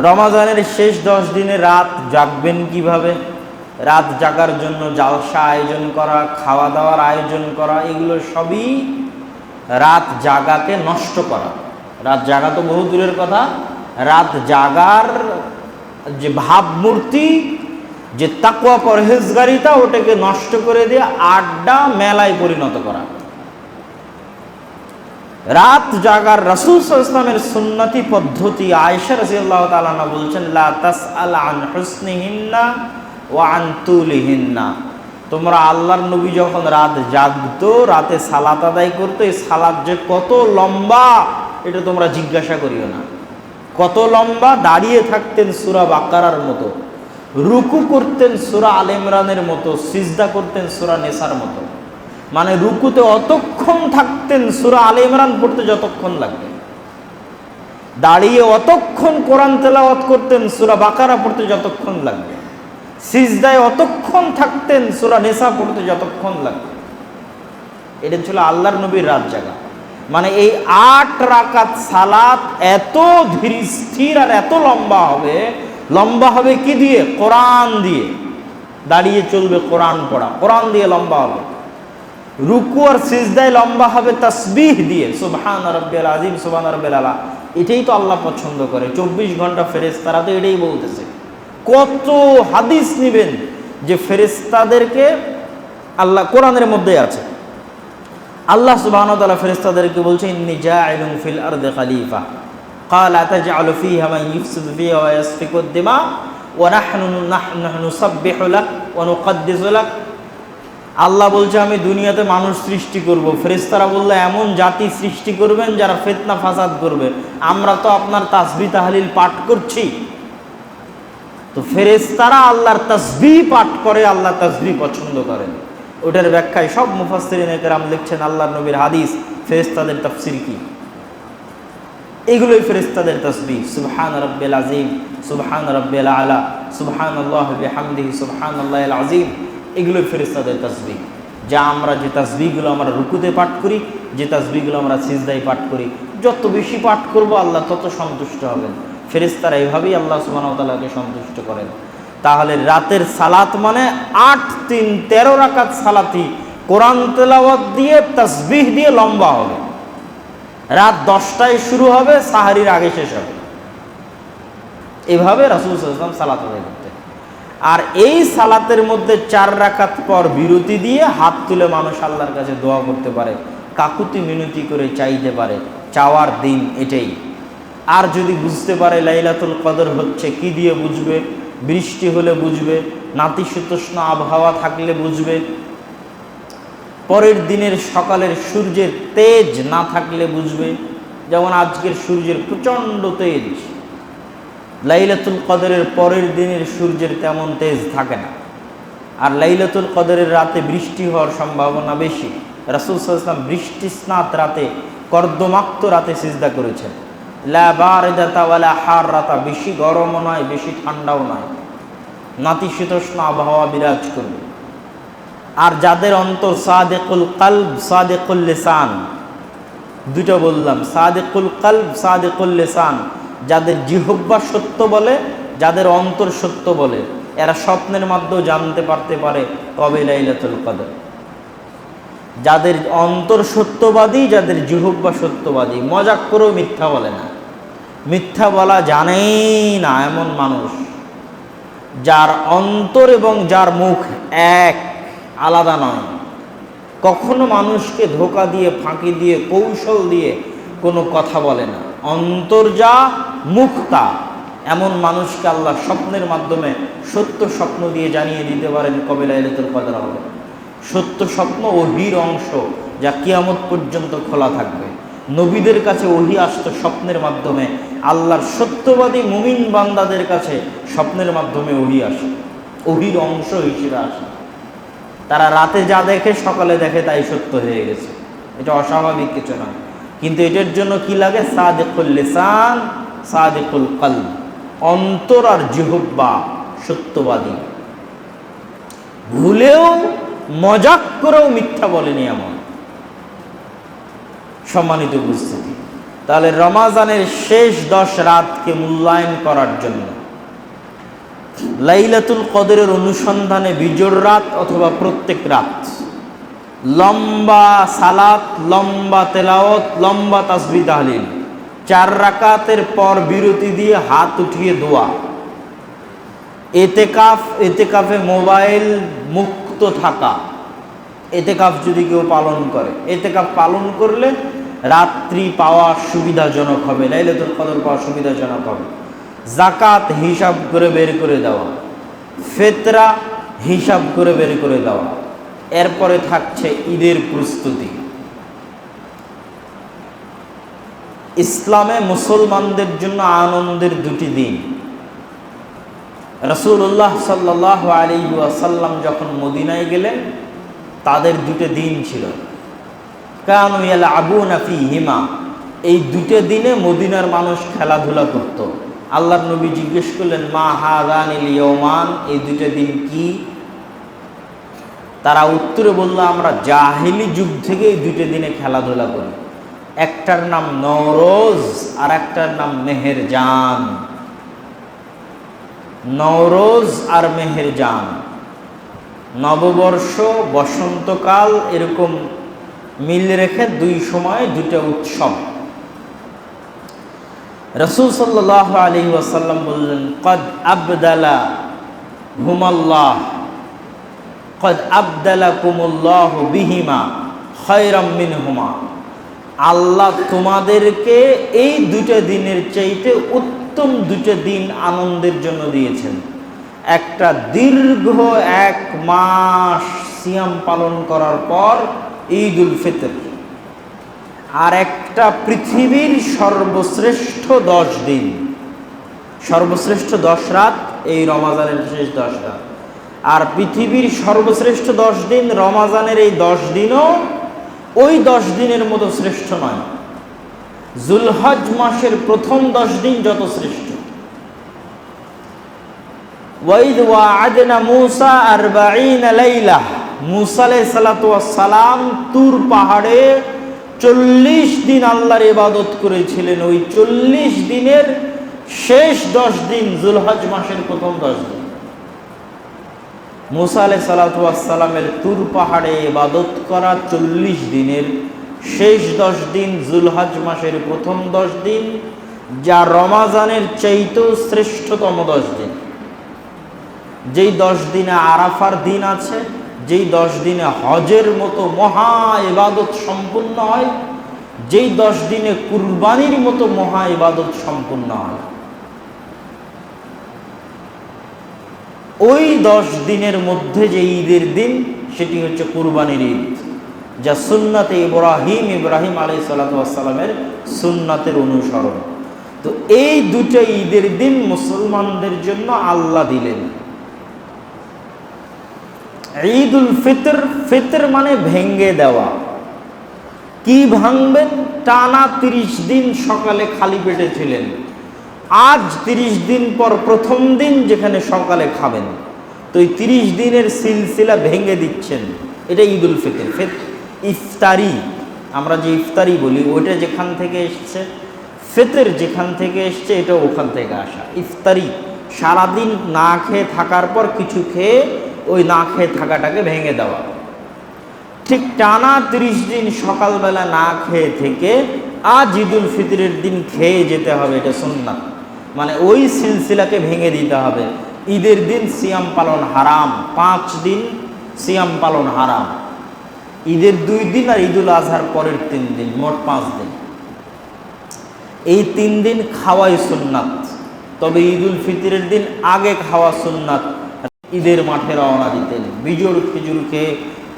রমাজানের শেষ 10 দিনে রাত জাগবেন কিভাবে? রাত জাগার জন্য জালসা আয়োজন করা, খাওয়া দাওয়ার আয়োজন করা, এগুলো সবই রাত জাগাকে নষ্ট করা। রাত জাগা তো বহু দূরের কথা, রাত জাগার যে ভাবমূর্তি, যে তাকওয়া পরহেজগারিতা, ওটাকে নষ্ট করে দিয়ে আড্ডা মেলায় পরিণত করা। রাত জাগার রাসূল সাল্লাল্লাহু আলাইহি ওয়াসাল্লামের সুন্নতি পদ্ধতি, আয়েশা রাদিয়াল্লাহু তাআলা আনহা বলছেন, লা তাসআল আন হুসনিহিন্না ওয়া আন তুলিহিন্না। তোমরা আল্লাহর নবী যখন রাত জাগতো, রাতে সালাত আদায় করতো, এই সালাত যে কত লম্বা এটা তোমরা জিজ্ঞাসা করিও না। কত লম্বা? দাঁড়িয়ে থাকতেন সূরা বাকারার মতো, রুকু করতেন সূরা আলে ইমরানের মতো, সিজদা করতেন সূরা নিসার মতো। মানে রুকুতে অতক্ষণ থাকতেন সূরা আলে ইমরান পড়তে যতক্ষণ লাগবে, দাঁড়িয়ে অতক্ষণ কোরআন তেলাওয়াত করতেন সূরা বাকারা পড়তে যতক্ষণ লাগবে, সিজদায় অতক্ষণ থাকতেন সূরা নিসা পড়তে যতক্ষণ লাগবে। এটা ছিল আল্লাহর নবীর রাত জাগা। মানে এই 8 রাকাত সালাত এত ধীর স্থির আর এত লম্বা হবে। লম্বা হবে কি দিয়ে? কোরআন দিয়ে। দাঁড়িয়ে চলবে কোরআন পড়া, কোরআন দিয়ে লম্বা হবে। রুকু আর সিজদায় লম্বা হবে তাসবিহ দিয়ে, সুবহান রাব্বিয়াল আযীম, সুবহান রাব্বিল আলা। এটাই তো আল্লাহ পছন্দ করে। 24 ঘন্টা ফেরেশতারা তো এটাই বলতেছে। কত হাদিস নেবেন যে ফেরেশতাদেরকে আল্লাহ কোরআনের মধ্যে আছে। আল্লাহ সুবহানাহু ওয়া তাআলা ফেরেশতাদেরকে বলছে, ইন্নী জাইলুন ফিল আরদি খলিফা ক্বালা তাজআলু ফীহা মান ইফসিদু ফীহা ওয়া ইয়াসফিকু দিমা ওয়া নাহনু নুসাব্বিহু লাক ওয়া নুকদ্দিসু লাক। আল্লাহ বলছে, আমি দুনিয়াতে মানুষ সৃষ্টি করব। ফেরেশতারা বলল, এমন জাতি সৃষ্টি করবেন যারা ফিতনা ফাসাদ করবে। আমরা তো আপনার তাসবিহ তাহলিল পাঠ করছি। তো ফেরেশতারা আল্লাহর তাসবিহ পাঠ করে, আল্লাহ তাসবিহ পছন্দ করেন। ওটার ব্যাখ্যায় সব মুফাসসিরিনে কেরাম লিখছেন আল্লাহর নবীর হাদিস, ফেরেশতাদের তাফসীর কি, এগুলোই ফেরেশতাদের তাসবিহ। সুবহান রাব্বিল আযীম, সুবহান রাব্বিল আলা, সুবহানাল্লাহি বিহামদিহি, সুবহানাল্লাহিল আযীম, এগুলোই ফেরেশতাদের তাসবিহ। যা আমরা যে তাসবিহগুলো আমরা রুকুতে পাঠ করি, যে তাসবিহগুলো আমরা সিজদায় পাঠ করি, যত বেশি পাঠ করব আল্লাহ তত সন্তুষ্ট হবেন। ফেরেশতারা এইভাবেই আল্লাহ সুবহানাহু ওয়া তাআলাকে সন্তুষ্ট করেন। তাহলে রাতের সালাত মানে 8, 3, 13 রাকাত সালাতই কোরআন তেলাওয়াত দিয়ে তাসবিহ দিয়ে লম্বা হবে। রাত 10টায় শুরু হবে, সাহারির আগে শেষ হবে। এভাবে রাসূল সাল্লাল্লাহু আলাইহি ওয়াসাল্লাম সালাত আদায় করতেন। আর এই সালাতের মধ্যে 4 রাকাত পর বিরতি দিয়ে হাত তুলে মানুষ আল্লাহর কাছে দোয়া করতে পারে, কাকুতি মিনতি করে চাইতে পারে। চাওয়ার দিন এটাই। আর যদি বুঝতে পারে লাইলাতুল কদর হচ্ছে, কি দিয়ে বুঝবে? বৃষ্টি হলে বুঝবে, নাতিশীতোষ্ণ আবহাওয়া থাকলে বুঝবে, পরের দিনের সকালের সূর্যের তেজ না থাকলে বুঝবে। যেমন আজকের সূর্যের প্রচণ্ড তেজ, লাইলাতুল কদরের পরের দিনের সূর্যের তেমন তেজ থাকে না। আর লাইলাতুল কদরের রাতে বৃষ্টি হওয়ার সম্ভাবনা বেশি। রাসূল সাল্লাল্লাহু আলাইহি ওয়াসাল্লাম বৃষ্টি স্নাত রাতে, কর্দমাক্ত রাতে সিজদা করেছেন। লা বারিদাতা ওয়ালা হাররাতা, বেশি গরমও নয় বেশি ঠান্ডাও নয়, নাতিশীতোষ্ণ আবহাওয়া বিরাজ করবে। আর যাদের অন্তর সাদিকুল কলব সাদিকুল লিসান, দুটো বললাম, সাদিকুল কলব সাদিকুল লিসান, যাদের জিহ্বা সত্য বলে, যাদের অন্তর সত্য বলে, এরা স্বপ্নের মাধ্যমে জানতে পারতে পারে কবে লাইলাতুল কদর। যাদের অন্তর সত্যবাদী, যাদের জিহ্বা সত্যবাদী, মজাক করেও মিথ্যা বলে না। মিথ্যা বলা জানেই না এমন মানুষ, যার অন্তর এবং যার মুখ এক, আলাদা নয়। কখনো মানুষকে ধোঁকা দিয়ে, ফাঁকি দিয়ে, কৌশল দিয়ে কোনো কথা বলে না। অন্তর যা, মুখ তা। এমন মানুষকে আল্লাহ স্বপ্নের মাধ্যমে সত্য স্বপ্ন দিয়ে জানিয়ে দিতে পারেন কবে লাইলাতুল কদর হবে। সত্য স্বপ্ন ওহীর অংশ, যা কিয়ামত পর্যন্ত খোলা থাকবে। নবীদের কাছে ওহী আসতো স্বপ্নের মাধ্যমে, আল্লাহর সত্যবাদী মুমিন বান্দাদের কাছে স্বপ্নের মাধ্যমে ওহী আসে, ওহীর অংশ হিসেবে আসে। তারা রাতে যা দেখে সকালে দেখে তাই সত্য হয়ে গেছে। এটা অস্বাভাবিক কিছু নয়। কিন্তু এটার জন্য কি লাগে? সাদিকুল লিসান সাদিকুল কলব, অন্তর আর জিহ্বা সত্যবাদী। ভুলেও মজাক করেও মিথ্যা বলেনি এমন। সম্মানিত উপস্থিতি, তাহলে রমাজানের শেষ 10 রাতকে মূল্যায়ন করার জন্য লাইলাতুল কদরের অনুসন্ধানে বিজোড় রাত অথবা প্রত্যেক রাত লম্বা সালাত, লম্বা তেলাওয়াত, লম্বা তাসবিহ তাহলিল, 4 রাকাতের পর বিরতি দিয়ে হাত উঠিয়ে দোয়া, এতেকাফে মোবাইল মুক্ত থাকা। এতেকাফ যদি কেউ পালন করে, এতেকাফ পালন করলে রাত্রি পাওয়া সুবিধাজনক হবে, লাইলাতুল কদর পাওয়া সুবিধাজনক হবে। জাকাত হিসাব করে বের করে দেওয়া, ফিতরা হিসাব করে বের করে দেওয়া। এরপরে থাকছে ঈদের প্রস্তুতি। ইসলামে মুসলমানদের জন্য আনন্দের 2টি দিন। রাসূলুল্লাহ সাল্লাল্লাহু আলাইহি ওয়াসাল্লাম যখন মদিনায় গেলেন, তাদের 2টি দিন ছিল। কানু ইয়ালআবুনা ফীহিমা, এই 2টি দিনে মদিনার মানুষ খেলাধুলা করত। আল্লাহর নবী জিজ্ঞেস করলেন, মা হাযানিল ইয়াওমান, এই 2টি দিন কি? তারা উত্তরে বলল, আমরা জাহেলি যুগ থেকে এই 2টি দিনে খেলাধুলা করি। একটার নাম নওরোজ আর একটার নাম মেহেরজান। নওরোজ আর মেহেরজান, নববর্ষ, বসন্তকাল, এরকম মিল রেখে 2 সময় 2টা উৎসব। রাসূল সাল্লাল্লাহু আলাইহি ওয়াসাল্লাম বললেন, কদ আবদালা হুমাল্লাহ, কদ আবদালাকুমুল্লাহু বিহিমা খায়রাম মিনহুমা। আল্লাহ তোমাদেরকে এই 2টা দিনের চাইতে উত্তম 2টা দিন আনন্দের জন্য দিয়েছেন। একটা দীর্ঘ 1 মাস সিয়াম পালন করার পর ঈদুল ফিতর, আর একটা পৃথিবীর সর্বশ্রেষ্ঠ 10 দিন, সর্বশ্রেষ্ঠ 10 রাত এই রমাজানের শেষ 10 রাত। আর পৃথিবীর সর্বশ্রেষ্ঠ 10 দিন, রমাজানের এই 10 দিনও ওই 10 দিনের মতো শ্রেষ্ঠ নয়। যুলহজ মাসের প্রথম 10 দিন যত শ্রেষ্ঠ। ওয়াইদ ওয়া'আদনা মূসা 40 লাইলা, মূসা আলাইহিস সালাতু ওয়াস সালাম তুর পাহাড়ে 40 দিন আল্লাহর ইবাদত করেছিলেন। ওই 40 দিনের শেষ 10 দিন যুলহজ মাসের প্রথম 10 দিন। মূসা আলাইহিস সালাতু ওয়াস সালামের তুর পাহাড়ে ইবাদত করা 40 দিনের শেষ 10 দিন যুলহজ মাসের প্রথম 10 দিন, যা রমাজানের চাইতেও শ্রেষ্ঠতম 10 দিন। যেই 10 দিনে আরাফার দিন আছে, যেই 10 দিনে হজের মতো মহা ইবাদত সম্পূর্ণ হয়, যেই 10 দিনে কুরবানির মতো মহা ইবাদত সম্পূর্ণ হয়, ওই 10 দিনের মধ্যে যে ঈদের দিন, সেটি হচ্ছে কুরবানির ঈদ, যা সুন্নাতে ইব্রাহিম আলাইহিস সালাতু ওয়াস সালামের সুন্নাতের অনুসরণ। তো এই 2টা ঈদের দিন মুসলমানদের জন্য আল্লাহ দিলেন। ঈদুল ফিতর, ফিতর মানে ভেঙ্গে দেওয়া। কি ভাঙবেন? টানা 30 দিন সকালে খালি পেটে ছিলেন, আজ 30 দিন পর প্রথম দিন যেখানে সকালে খাবেন, তো এই 30 দিনের সিলসিলা ভেঙে দিচ্ছেন। এটা ঈদুল ফিতর। ইফতারি, আমরা যে ইফতারি বলি, ওইটা যেখান থেকে এসছে, ফিতর যেখান থেকে এসছে, এটা ওখান থেকে আসা। ইফতারি সারাদিন না খেয়ে থাকার পর কিছু খেয়ে ওই না খেয়ে থাকাটাকে ভেঙে দেওয়া। ঠিক টানা 30 দিন সকালবেলা না খেয়ে থেকে আজ ঈদুল ফিতরের দিন খেয়ে যেতে হবে, এটা সুন্নাত। মানে ওই সিলসিলাকে ভেঙে দিতে হবে। ঈদের দিন সিয়াম পালন হারাম, 5 দিন সিয়াম পালন হারাম। ঈদের 2 দিন আর ঈদুল আজহার পরের 3 দিন, মোট 5 দিন। এই 3 দিন খাওয়াই সুন্নাত, তবে ঈদুল ফিতরের দিন আগে খাওয়া সুন্নাত। ঈদের মাঠে রওনা দিতেন, বিজোড় খেজুর খেয়ে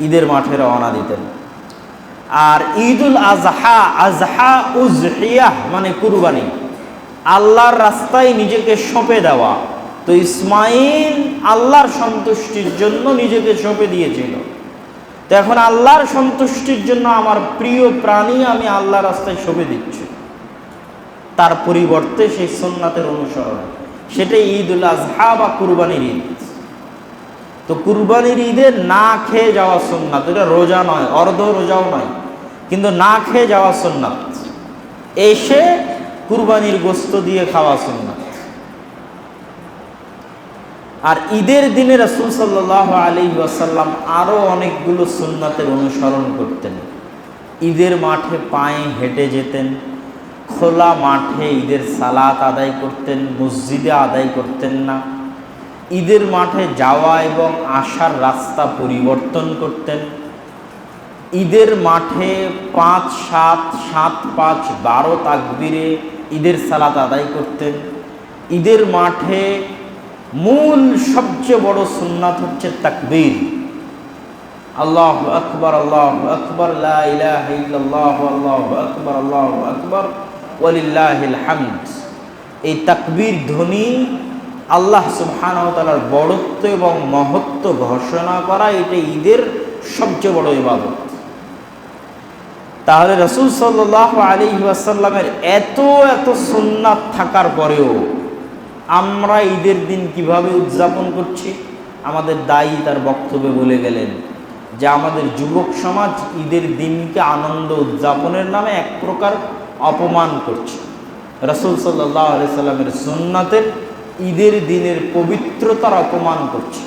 ঈদের মাঠে রওনা দিতেন। আর ঈদুল আজহা, আজহা উজহিয়াহ মানে কুরবানি, আল্লাহর রাস্তায় নিজেকে সঁপে দেওয়া। তো ইসমাইল আল্লাহর সন্তুষ্টির জন্য নিজেকে সঁপে দিয়েছিল। তো এখন আল্লাহর সন্তুষ্টির জন্য আমার প্রিয় প্রাণী আমি আল্লাহর রাস্তায় সঁপে দিচ্ছি, তার পরিবর্তে সেই সুন্নাতের অনুসরণ, সেটাই ঈদুল আজহা বা কুরবানির ঈদ। তো কুরবানির ঈদে না খেয়ে যাওয়া সুন্নাত, এটা রোজা নয়, অর্ধ রোজাও নয়, কিন্তু না খেয়ে যাওয়া সুন্নাত। এসে কুরবানির গোশত দিয়ে খাওয়া সুন্নাত। আর ঈদের দিনে রাসূল সাল্লাল্লাহু আলাইহি ওয়াসাল্লাম আরও অনেকগুলো সুন্নাতের অনুসরণ করতেন। ঈদের মাঠে পায়ে হেঁটে যেতেন, খোলা মাঠে ঈদের সালাত আদায় করতেন, মসজিদে আদায় করতেন না। ঈদের মাঠে যাওয়া এবং আসার রাস্তা পরিবর্তন করতেন। ঈদের মাঠে 5-7, 7-5, 12 তাকবীরে ঈদের সালাত আদায় করতেন। ঈদের মাঠে মূল সবচেয়ে বড় সুন্নাত হচ্ছে তাকবীর, আল্লাহু আকবার, আল্লাহু আকবার, লা ইলাহা ইল্লাল্লাহ, আল্লাহু আকবার, আল্লাহু আকবার, ওয়ালিল্লাহিল হামদ। এই তাকবীর ধ্বনি আল্লাহ সুবহানাহু ওয়া তাআলার বড়ত্ব এবং মহত্ব ঘোষণা করা, এটা ঈদের সবচেয়ে বড় ইবাদত। তাহলে রাসূল সাল্লাল্লাহু আলাইহি ওয়াসাল্লামের এত সুন্নাত থাকার পরেও আমরা ঈদের দিন কিভাবে উদযাপন করছি? আমাদের দায়ী তার বক্তব্যে বলে গেলেন যে আমাদের যুবক সমাজ ঈদের দিনকে আনন্দ উদযাপনের নামে এক প্রকার অপমান করছে। রাসূল সাল্লাল্লাহু আলাইহি সাল্লামের সুন্নাতের ঈদের দিনের পবিত্রতার অপমান করছে।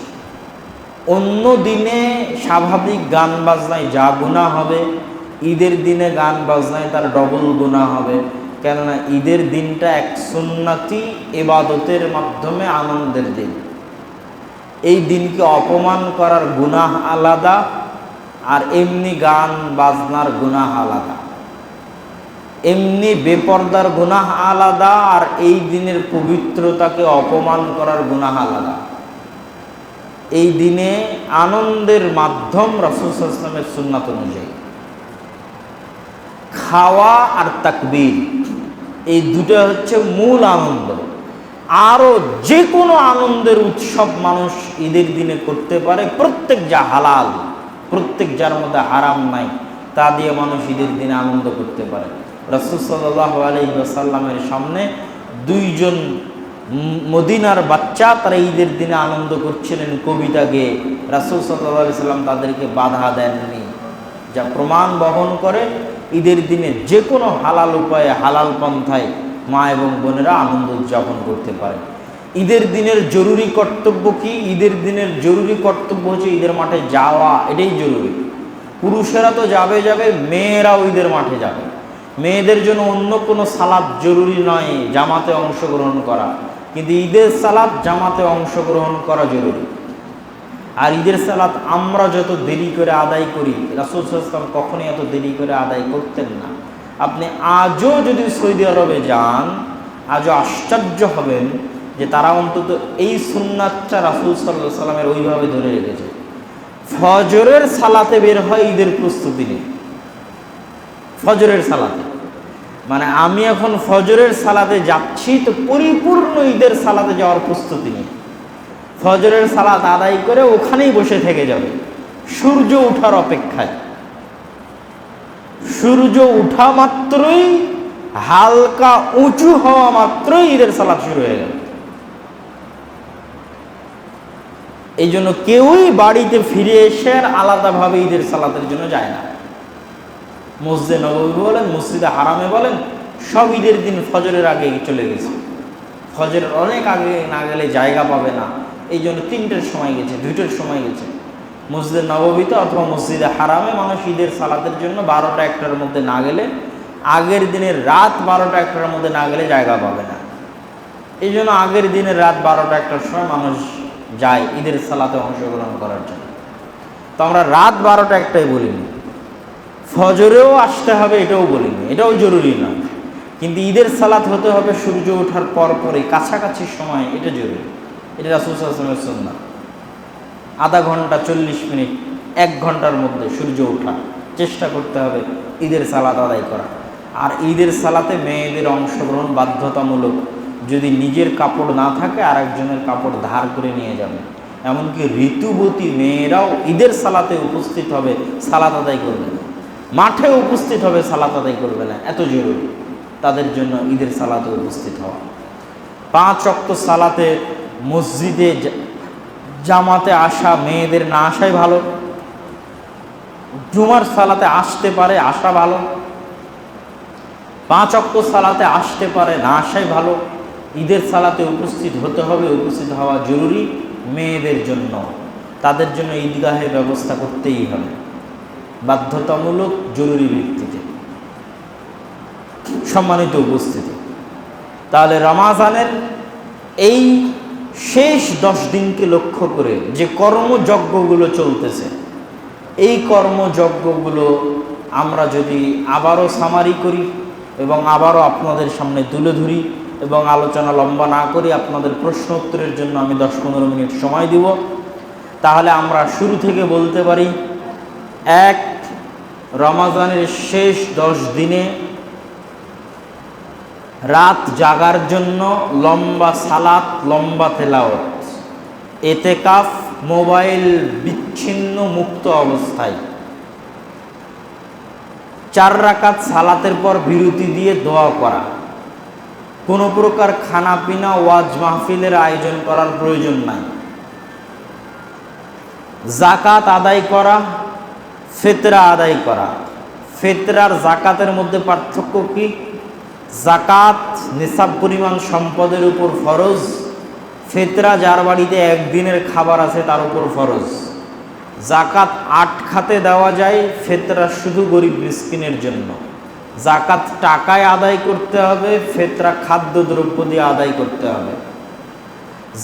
অন্য দিনে স্বাভাবিক গান বাজনায় যা গুনাহ হবে, ঈদের দিনে গান বাজনায় তার ডবল গুনাহ হবে। কেননা ঈদের দিনটা এক সুন্নতি ইবাদতের মাধ্যমে আনন্দের দিন। এই দিনকে অপমান করার গুনাহ আলাদা, আর এমনি গান বাজনার গুনাহ আলাদা। এমনি বেপরদার গুনাহ আলাদা, আর এই দিনের পবিত্রতাকে অপমান করার গুনাহ আলাদা। এই দিনে আনন্দের মাধ্যম রাসূল সাল্লাল্লাহু আলাইহি ওয়াসাল্লামের সুন্নাত অনুযায়ী খাওয়া আর তাকবীর, এই দুটো হচ্ছে মূল আনন্দ। আরও যে কোনো আনন্দের উৎসব মানুষ ঈদের দিনে করতে পারে, প্রত্যেক যা হালাল, প্রত্যেক যার মধ্যে হারাম নাই, তা দিয়ে মানুষ ঈদের দিনে আনন্দ করতে পারে। রাসূল সাল্লাল্লাহু আলাইহি ওয়াসাল্লামের সামনে দুইজন মদিনার বাচ্চা তারা ঈদের দিনে আনন্দ করছিলেন কবিতা গেয়ে। রাসূল সাল্লাল্লাহু আলাইহি ওয়াসাল্লাম তাদেরকে বাধা দেননি, যা প্রমাণ বহন করে ঈদের দিনে যে কোনো হালাল উপায়ে, হালাল পন্থায় মা এবং বোনেরা আনন্দ উদযাপন করতে পারে। ঈদের দিনের জরুরি কর্তব্য কি? ঈদের দিনের জরুরি কর্তব্য হচ্ছে ঈদের মাঠে যাওয়া, এটাই জরুরি। পুরুষেরা তো যাবে, মেয়েরাও ঈদের মাঠে যাবে। মেয়েদের জন্য অন্য কোনো সালাত জরুরি নয় জামাতে অংশগ্রহণ করা, কিন্তু ঈদের সালাত জামাতে অংশগ্রহণ করা জরুরি। আর ঈদের সালাত আমরা যত দেরি করে আদায় করি, রাসূল সাল্লাল্লাহু আলাইহি ওয়াসাল্লাম কখনোই এত দেরি করে আদায় করতেন না। আপনি আজও যদি সৌদি আরবে যান, আজও আশ্চর্য হবেন যে তারা অন্তত এই সুন্নাতটা রাসূল সাল্লাল্লাহু আলাইহি ওয়াসাল্লামের ওইভাবে ধরে রেখেছে। ফজরের সালাতে বের হয় ঈদের প্রস্তুতি নিয়ে, ফজরের সালাতে, মানে আমি এখন ফজরের সালাতে যাচ্ছি, তো পরিপূর্ণ ঈদের সালাতে যাওয়ার প্রস্তুতি নিয়ে ফজরের সালাত আদায় করে ওখানেই বসে থেকে যাবে সূর্য ওঠার অপেক্ষায়। সূর্য উঠা মাত্রই, হালকা উঁচু হওয়া মাত্রই ঈদের সালাত শুরু হয়ে গেল। এই জন্য কেউই বাড়িতে ফিরে এসে আর আলাদাভাবে ঈদের সালাতের জন্য যায় না। মসজিদে নববী বলেন, মসজিদে হারামে বলেন, সব ঈদের দিন ফজরের আগে চলে গেছে। ফজরের অনেক আগে না গেলে জায়গা পাবে না, এই জন্য 3টের সময় গেছে, 2টের সময় গেছে। মসজিদে নববীতে অথবা মসজিদে হারামে মানুষ ঈদের সালাতের জন্য 12টা 1টার মধ্যে না গেলে, আগের দিনের রাত 12টা 1টার মধ্যে না গেলে জায়গা পাবে না। এই জন্য আগের দিনের রাত 12টা 1টার সময় মানুষ যায় ঈদের সালাতে অংশগ্রহণ করার জন্য। তো আমরা রাত 12টা 1টায় বলিনি, ফজরেও আসতে হবে এটাও বলিনি, এটাও জরুরি নয়। কিন্তু ঈদের সালাত হতে হবে সূর্য ওঠার পরপরই, কাছাকাছি সময়, এটা জরুরি। এটা রাসূল সাল্লাল্লাহু আলাইহি ওয়াসাল্লামের সুন্নাত। আধা ঘন্টা, 40 মিনিট, 1 ঘন্টার মধ্যে সূর্য ওঠা চেষ্টা করতে হবে ঈদের সালাত আদায় করা। আর ঈদের সালাতে মেয়েদের অংশগ্রহণ বাধ্যতামূলক। যদি নিজের কাপড় না থাকে আর একজনের কাপড় ধার করে নিয়ে যাবে। এমনকি ঋতুবতী মেয়েরাও ঈদের সালাতে উপস্থিত হবে, সালাত আদায় করবে না। মাঠে উপস্থিত হবে, সালাত আদায় করবে না, এত জরুরি তাদের জন্য ঈদের সালাতে উপস্থিত হওয়া। 5 ওয়াক্ত সালাতে মসজিদে জামাতে আসা মেয়েদের না আসাই ভালো। জুমার সালাতে আসতে পারে, আসা ভালো। 5 ওয়াক্ত সালাতে আসতে পারে, না আসাই ভালো। ঈদের সালাতে উপস্থিত হতে হবে, উপস্থিত হওয়া জরুরি। মেয়েদের জন্য, তাদের জন্য ঈদগাহের ব্যবস্থা করতেই হবে, বাধ্যতামূলক, জরুরি ভিত্তিতে। সম্মানিত উপস্থিতি, তাহলে রমাজানের এই শেষ 10 দিনকে লক্ষ্য করে যে কর্মযজ্ঞগুলো চলতেছে, এই কর্মযজ্ঞগুলো আমরা যদি আবারও সামারি করি এবং আবারও আপনাদের সামনে তুলে ধরি এবং আলোচনা লম্বা না করি, আপনাদের প্রশ্ন উত্তরের জন্য আমি 10-15 মিনিট সময় দিব, তাহলে আমরা শুরু থেকে বলতে পারি, 1, রমাজানের শেষ 10 দিনে রাত জাগার জন্য লম্বা সালাত, লম্বা তেলাওয়াত, এতেকাফ, মোবাইল বিচ্ছিন্ন মুক্ত অবস্থায় 4 রাকাত সালাতের পর বিরতি দিয়ে দোয়া করা, কোনো প্রকার খানাপিনা, ওয়াজ মাহফিলের আয়োজন করার প্রয়োজন নাই। জাকাত আদায় করা, ফিতরা আদায় করা। ফিতরার জাকাতের মধ্যে পার্থক্য কি? জাকাত নিসাব পরিমাণ সম্পদের উপর ফরজ, ফিতরা যার বাড়িতে একদিনের খাবার আছে তার উপর ফরজ। জাকাত 8 খাতে দেওয়া যায়, ফিতরা শুধু গরিব মিসকিনের জন্য। জাকাত টাকায় আদায় করতে হবে, ফিতরা খাদ্যদ্রব্য দিয়ে আদায় করতে হবে।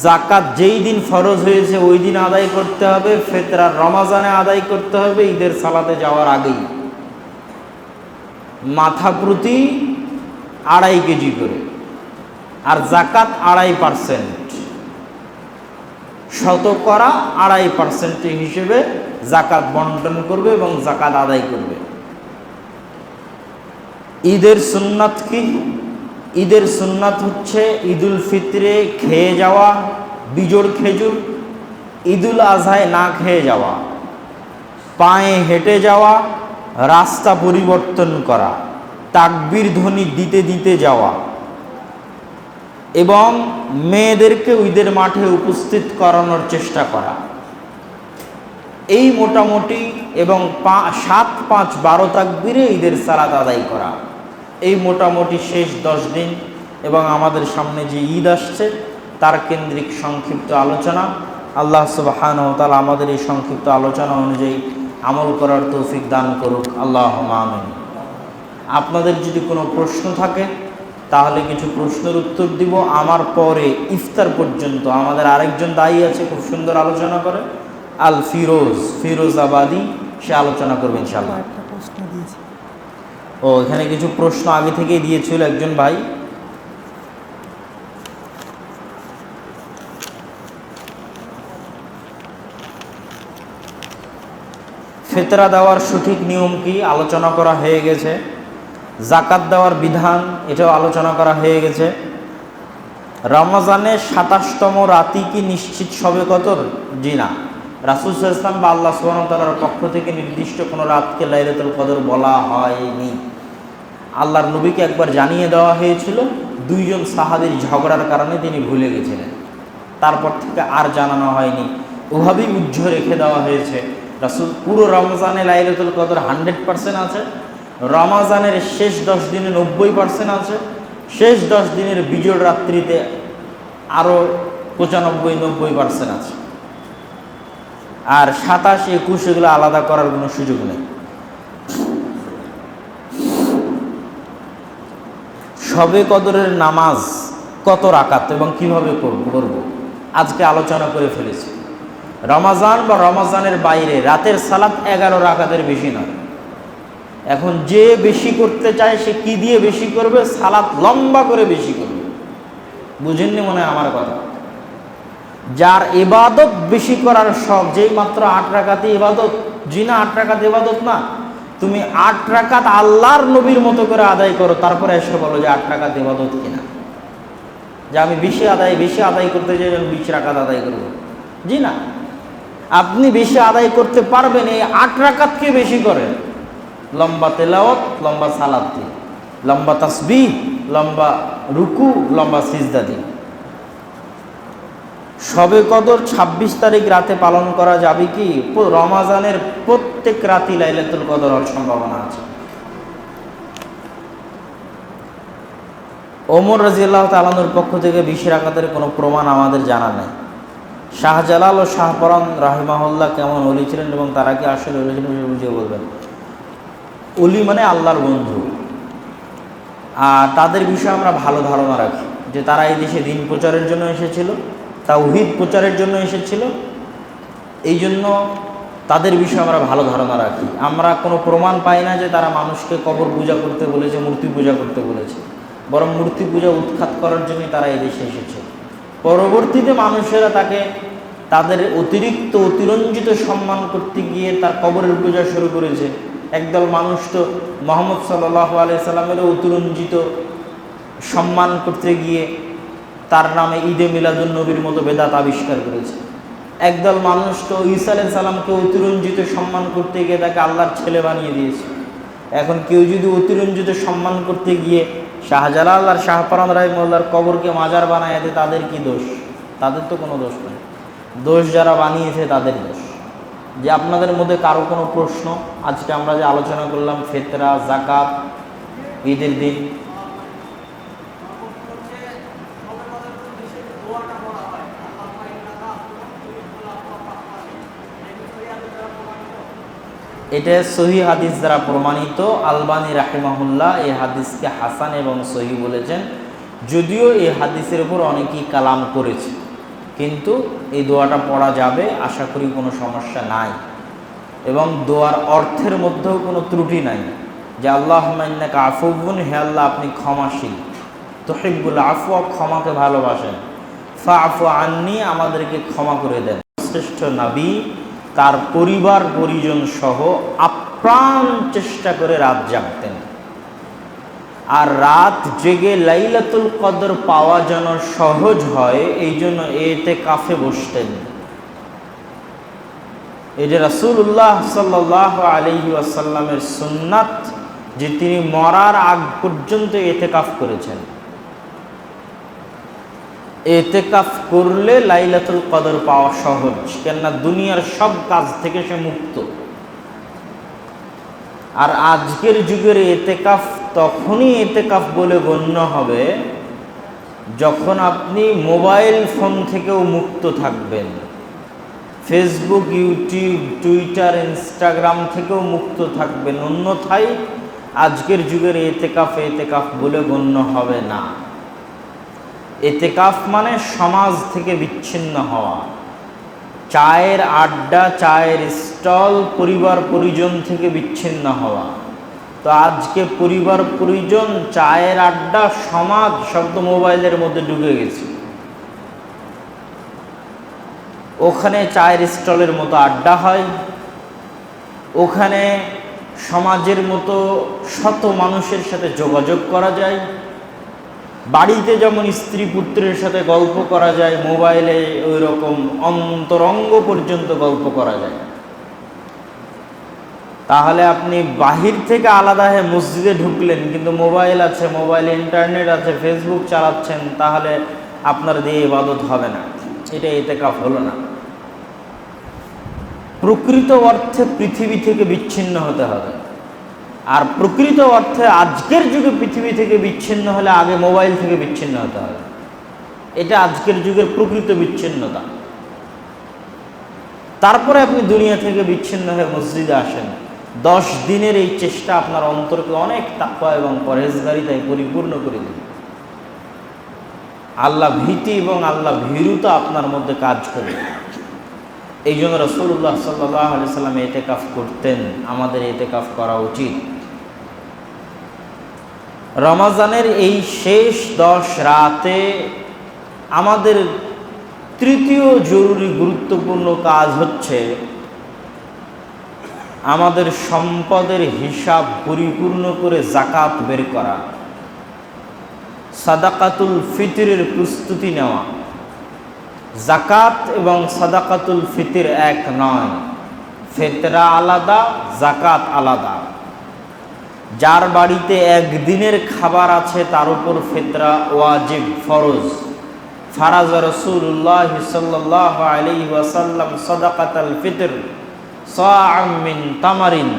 জাকাত যেই দিন ফরজ হয়েছে ওই দিন আদায় করতে হবে, ফিতরা রমাজানে আদায় করতে হবে, ঈদের সালাতে যাওয়ার আগেই। মাথা প্রতি 2.5 কেজি করে, আর জাকাত 2.5%, শতকরা 2.5% হিসেবে জাকাত বন্টন করবে এবং জাকাত আদায় করবে। ঈদের সুন্নাত কি? ঈদের সুন্নাত হচ্ছে ঈদুল ফিতরে খেয়ে যাওয়া বিজোড় খেজুর, ঈদুল আজহায় না খেয়ে যাওয়া, পায়ে হেঁটে যাওয়া, রাস্তা পরিবর্তন করা, তাকবীর ধ্বনি দিতে দিতে যাওয়া এবং মেয়েদেরকে ঈদের মাঠে উপস্থিত করানোর চেষ্টা করা। এই মোটামুটি, এবং 7, 5, 12 তাকবীরে ঈদের সালাত আদায় করা, এই মোটামুটি শেষ 10 দিন এবং আমাদের সামনে যে ঈদ আসছে তার কেন্দ্রিক সংক্ষিপ্ত আলোচনা। আল্লাহ সুবহানাহু ওয়া তাআলা আমাদের এই সংক্ষিপ্ত আলোচনা অনুযায়ী আমল করার তৌফিক দান করুক, আল্লাহুম্মা আমিন। আপনাদের যদি কোনো প্রশ্ন থাকে তাহলে কিছু প্রশ্নের উত্তর দিব। আমার পরে ইফতার পর্যন্ত আমাদের আরেকজন দায়ী আছে, খুব সুন্দর আলোচনা করে, আল ফিরোজাবাদী, সে আলোচনা করবে ইনশাআল্লাহ। ও, এখানে কিছু প্রশ্ন আগে থেকেই দিয়েছিল একজন ভাই। ফিতরা দেওয়ার সঠিক নিয়ম কি? আলোচনা করা হয়ে গেছে। জাকাত দেওয়ার বিধান, এটাও আলোচনা করা হয়ে গেছে। রমজানের 27তম রাতি কি নিশ্চিত শবে কদর? জি না, রাসূল সাল্লাল্লাহু আলাইহি ওয়াসাল্লাম বা আল্লাহ সুবহানাহু ওয়া তাআলার পক্ষ থেকে নির্দিষ্ট কোনো রাতকে লাইলাতুল কদর বলা হয়নি। আল্লাহর নবীকে একবার জানিয়ে দেওয়া হয়েছিল, 2 জন সাহাবীর ঝগড়ার কারণে তিনি ভুলে গেছিলেন, তারপর থেকে আর জানানো হয়নি। ওভাবেই উজ্জ্ব রেখে দেওয়া হয়েছে। রাসূল পুরো রমজানে লাইলাতুল কদর 100% আছে, রমজানের শেষ 10 দিনে 90% আছে, শেষ 10 দিনের বিজোড় রাত্রিতে আরও 95-90% আছে। আর 27, 21 এগুলো আলাদা করার কোনো সুযোগ নেই। শবে কদরের নামাজ কত রাকাত এবং কিভাবে করব আজকে আলোচনা করে ফেলেছি। রমজান বা রমজানের বাইরে রাতের সালাত 11 রাকাতের বেশি নয়। এখন যে বেশি করতে চায় সে কি দিয়ে বেশি করবে? সালাত লম্বা করে বেশি করবে। বুঝেননি মনে হয় আমার কথা? যার ইবাদত বেশি করার শখ, যেই মাত্র 8 রাকাতে ইবাদত, জি না, 8 রাকাত ইবাদত না, তুমি 8 রাকাত আল্লাহর নবীর মতো করে আদায় করো, তারপরে এসে বলো যে 8 রাকাত ইবাদত কিনা, যে আমি বেশি আদায় করতে চাই, 20 রাকাত আদায় করব। জি না, আপনি বেশি আদায় করতে পারবেন এই 8 রাকাতকে বেশি করেন, লম্বা তেলাওয়াত, লম্বা সালাত দিয়ে, লম্বা তাসবিহ, লম্বা রুকু, লম্বা সিজদা দিয়ে। শবে কদর 26 তারিখ রাতে পালন করা যাবে কি? রমজানের প্রত্যেক রাতই লাইলাতুল কদর হওয়ার সম্ভাবনা আছে। ওমর রাদিয়াল্লাহু তাআলা আনহুর পক্ষ থেকে 20 রাকাতের কোনো প্রমাণ আমাদের জানা নেই। শাহজালাল ও শাহপরান রাহিমাহুল্লাহ কেমন ওলি ছিলেন এবং তারা কি আসলে ওলি ছিলেন বুঝিয়ে বলবেন। ওলি মানে আল্লাহর বন্ধু। আর তাদের বিষয়ে আমরা ভালো ধারণা রাখি যে তারা এই দেশে দিন প্রচারের জন্য এসেছিল, তাওহীদ প্রচারের জন্য এসেছিল। এই জন্য তাদের বিষয়ে আমরা ভালো ধারণা রাখি। আমরা কোনো প্রমাণ পাই না যে তারা মানুষকে কবর পূজা করতে বলেছে, মূর্তি পূজা করতে বলেছে, বরং মূর্তি পূজা উৎখাত করার জন্যই তারা এই দেশে এসেছে। পরবর্তীতে মানুষেরা তাকে তাদের অতিরঞ্জিত সম্মান করতে গিয়ে তার কবরের পূজা শুরু করেছে। একদল মানুষ তো মুহাম্মদ সাল্লাল্লাহু আলাইহি সাল্লামের অতিরঞ্জিত সম্মান করতে গিয়ে তার নামে ঈদে মিলাদুন নবীর মতো বেদাত আবিষ্কার করেছে। একদল মানুষ তো ঈসা আলাইহিস সালামকে অতিরঞ্জিত সম্মান করতে গিয়ে তাকে আল্লাহর ছেলে বানিয়ে দিয়েছে। এখন কেউ যদি অতিরঞ্জিত সম্মান করতে গিয়ে শাহজালাল আর শাহপরান রাহিমাহুল্লাহর কবরকে মাজার বানায় দেয়, তাদের কি দোষ? তাদের তো কোনো দোষ নেই। দোষ যারা বানিয়েছে তাদের দোষ। যে আপনাদের মধ্যে কারো কোনো প্রশ্ন, আজকে আমরা যে আলোচনা করলাম ফিতরা, যাকাত, ঈদের দিন, এটা সহিহ হাদিস দ্বারা প্রমাণিত। আলবানী রাহিমাহুল্লাহ এই হাদিসকে হাসান এবং সহিহ বলেছেন। যদিও এই হাদিসের উপর অনেকেই কালাম করেছে, কিন্তু এই দোয়াটা পড়া যাবে, আশা করি কোনো সমস্যা নাই। এবং দোয়ার অর্থের মধ্যেও কোনো ত্রুটি নাই। যে আল্লাহুম্মা ইন্নাকা আফুউন, হে আল্লাহ আপনি ক্ষমাশীল, তুহিব্বুল আফওয়া, ক্ষমাকে ভালোবাসেন, ফাআফু আন্নি, আমাদেরকে ক্ষমা করে দেন। শ্রেষ্ঠ নবী তার পরিবার পরিজন সহ আপ্রাণ চেষ্টা করে রাত জাগতেন, আর রাত জেগে লাইলাতুল কদর পাওয়া যেন সহজ হয় এই জন্য ইতিকাফে বসতেন। এই যে রাসূলুল্লাহ সাল্লাল্লাহু আলাইহি ওয়াসাল্লামের সুন্নাত যে তিনি মরার আগ পর্যন্ত ইতিকাফ করেছেন। ইতিকাফ করলে লাইলাতুল কদর পাওয়া সহজ, কেননা দুনিয়ার সব কাজ থেকে সে মুক্ত। আর আজকের যুগের ইতিকাফ তখনই ইতিকাফ বলে গণ্য হবে যখন আপনি মোবাইল ফোন থেকেও মুক্ত থাকবেন, ফেসবুক, ইউটিউব, টুইটার, ইনস্টাগ্রাম থেকেও মুক্ত থাকবেন। অন্যথায় আজকের যুগের ইতিকাফ বলে গণ্য হবে না। ইতিকাফ মানে সমাজ থেকে বিচ্ছিন্ন হওয়া, চায়ের আড্ডা, চায়ের স্টল, পরিবার পরিজন থেকে বিচ্ছিন্ন হওয়া। তো আজকে পরিবার পরিজন, চায়ের আড্ডা, সমাজ শব্দ মোবাইলের মধ্যে ঢুকে গেছে। ওখানে চায়ের স্টলের মতো আড্ডা হয়, ওখানে সমাজের মতো শত মানুষের সাথে যোগাযোগ করা যায়। বাড়িতে যেমন স্ত্রী পুত্রের সাথে গল্প করা যায়, মোবাইলে ওই রকম অন্তরঙ্গ পর্যন্ত গল্প করা যায়। তাহলে আপনি বাহির থেকে আলাদা হয়ে মসজিদে ঢুকলেন, কিন্তু মোবাইল আছে, মোবাইলে ইন্টারনেট আছে, ফেসবুক চালাচ্ছেন, তাহলে আপনার দিয়ে ইবাদত হবে না। এটা ইতিকাফ হলো না। প্রকৃত অর্থে পৃথিবী থেকে বিচ্ছিন্ন হতে হবে। আর প্রকৃত অর্থে আজকের যুগে পৃথিবী থেকে বিচ্ছিন্ন হলে আগে মোবাইল থেকে বিচ্ছিন্ন হতে হবে। এটা আজকের যুগের প্রকৃত বিচ্ছিন্নতা। তারপরে আপনি দুনিয়া থেকে বিচ্ছিন্ন হয়ে মসজিদে আসেন। 10 দিনের এই চেষ্টা আপনার অন্তরকে অনেক তাকওয়া এবং পরহেজগারিতায় পরিপূর্ণ করে দেবে। আল্লাহ ভীতি এবং আল্লাহ ভীরুতা আপনার মধ্যে কাজ করে। এই জন্য রাসূলুল্লাহ সাল্লাল্লাহু আলাইহি সাল্লাম ইতিকাফ করতেন। আমাদের ইতিকাফ করা উচিত। রমজানের এই শেষ 10 রাতে আমাদের তৃতীয় জরুরি গুরুত্বপূর্ণ কাজ হচ্ছে আমাদের সম্পদের হিসাব পরিপূর্ণ করে যাকাত বের করা, সাদাকাতুল ফিতরের প্রস্তুতি নেওয়া। যাকাত এবং সাদাকাতুল ফিতর এক নয়, ফিতরা আলাদা, যাকাত আলাদা। যার বাড়িতে একদিনের খাবার আছে তার উপর ফিতরা ওয়াজিব, ফরজ। ফারাজ রাসূলুল্লাহ সাল্লাল্লাহু আলাইহি ওয়াসাল্লাম সাদাকাতুল ফিতর সাআম মিন তামারিন,